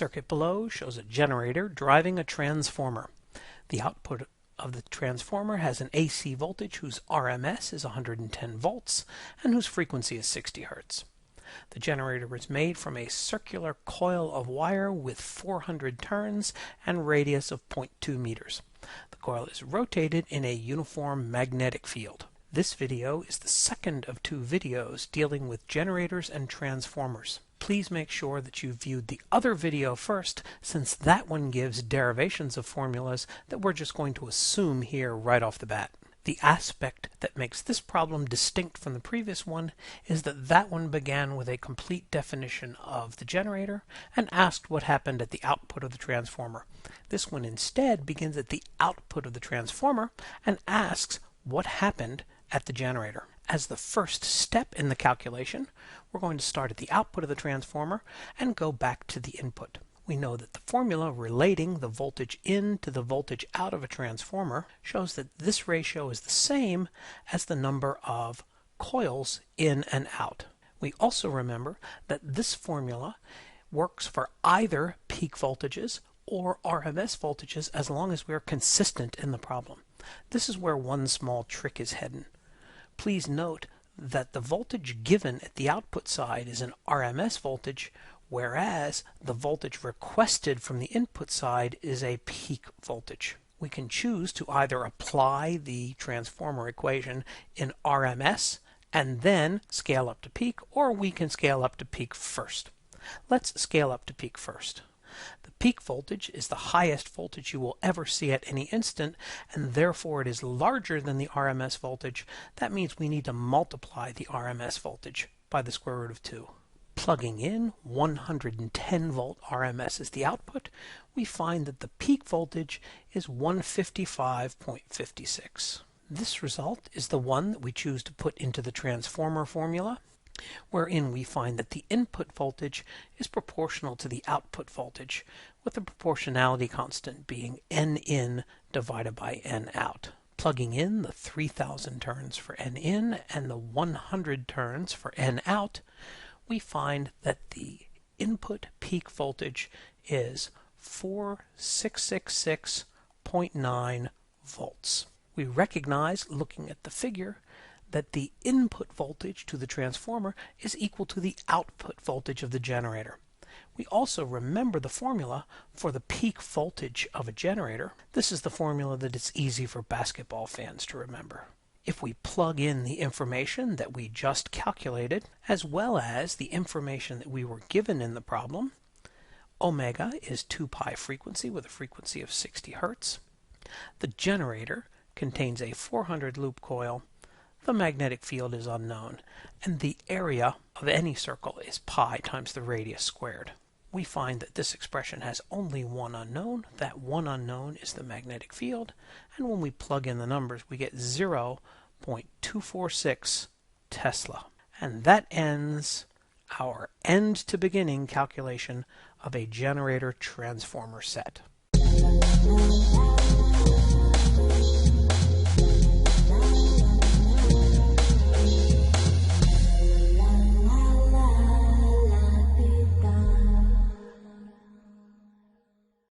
circuit below shows a generator driving a transformer. The output of the transformer has an AC voltage whose RMS is 110 volts and whose frequency is 60 Hz. The generator is made from a circular coil of wire with 400 turns and radius of 0.2 meters. The coil is rotated in a uniform magnetic field. This video is the second of 2 videos dealing with generators and transformers. Please make sure that you viewed the other video first, since that one gives derivations of formulas that we're just going to assume here right off the bat. The aspect that makes this problem distinct from the previous one is that that one began with a complete definition of the generator and asked what happened at the output of the transformer. This one instead begins at the output of the transformer and asks what happened at the generator. As the first step in the calculation, we're going to start at the output of the transformer and go back to the input. We know that the formula relating the voltage in to the voltage out of a transformer shows that this ratio is the same as the number of coils in and out. We also remember that this formula works for either peak voltages or RMS voltages as long as we're consistent in the problem. This is where one small trick is hidden. Please note that the voltage given at the output side is an RMS voltage, whereas the voltage requested from the input side is a peak voltage. We can choose to either apply the transformer equation in RMS and then scale up to peak, or we can scale up to peak first. Let's scale up to peak first. The peak voltage is the highest voltage you will ever see at any instant, and therefore it is larger than the RMS voltage. That means we need to multiply the RMS voltage by the square root of 2. Plugging in 110 volt RMS as the output, we find that the peak voltage is 155.56. This result is the one that we choose to put into the transformer formula, wherein we find that the input voltage is proportional to the output voltage, with the proportionality constant being N in divided by N out. Plugging in the 3000 turns for N in and the 100 turns for N out, we find that the input peak voltage is 4666.9 volts. We recognize, looking at the figure, that the input voltage to the transformer is equal to the output voltage of the generator. We also remember the formula for the peak voltage of a generator. This is the formula that is easy for basketball fans to remember. If we plug in the information that we just calculated, as well as the information that we were given in the problem, omega is 2 pi frequency with a frequency of 60 Hz. The generator contains a 400 loop coil. The magnetic field is unknown, and the area of any circle is pi times the radius squared. We find that this expression has only one unknown. That one unknown is the magnetic field, and when we plug in the numbers, we get 0.246 Tesla. And that ends our end to beginning calculation of a generator transformer set.